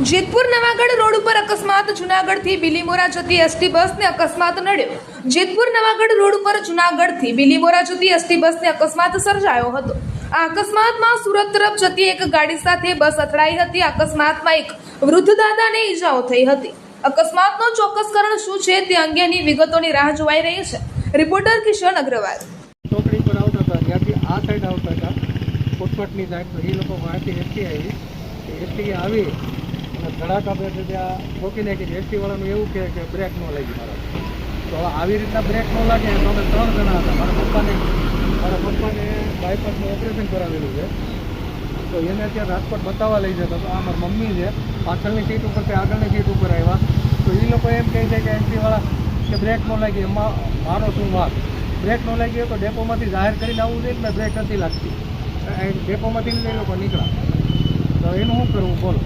Jetpur Navagadh road ઉપર અકસ્માત. જૂનાગઢથી બિલીમોરા જતી એસટી બસને અકસ્માત નડ્યો. જેતપુર નવાગઢ રોડ ઉપર જૂનાગઢથી બિલીમોરા જતી એસટી બસને અકસ્માત સર્જાયો હતો. આ અકસ્માતમાં સુરત તરફ જતી એક ગાડી સાથે બસ અથડાઈ હતી. અકસ્માતમાં એક વૃદ્ધ દાદાને ઈજાઓ થઈ હતી. અકસ્માતનો ચોક્કસ કારણ શું છે તે અંગેની વિગતોની રાહ જોવાઈ રહી છે. રિપોર્ટર કિશન અગ્રવાલ. ચોકડી પર આવતા હતા ત્યાંથી આ સાઈડ આવતા હતા કોટપટની સાઈડ. તો એ લોકો વાંચી એસટી આવી. એસટી આવી અને ધડાકા બે ત્યાં ઠોકી નાખી. એસટી વાળાનું એવું કહે કે બ્રેક ન લાગી મારા. તો આવી રીતના બ્રેક ન લાગે તો અમે 3 જણા હતા. મારા પપ્પાને બાયપાસનું ઓપરેશન કરાવેલું છે. તો એને ત્યાં રાજકોટ બતાવવા લઈ જતો. તો આ મારી મમ્મી છે પાછળની સીટ ઉપર તે આગળની સીટ ઉપર આવ્યા. તો એ લોકો એમ કહે છે કે એસટીવાળા કે બ્રેક ન લાગી. એમાં મારો શું વાત? બ્રેક ન લાગી હોય તો ડેપોમાંથી જાહેર કરીને આવવું જોઈએ કે મેં બ્રેક નથી લાગતી. ડેપોમાંથી એ લોકો નીકળ્યા. તો એનું શું કરવું બોલો?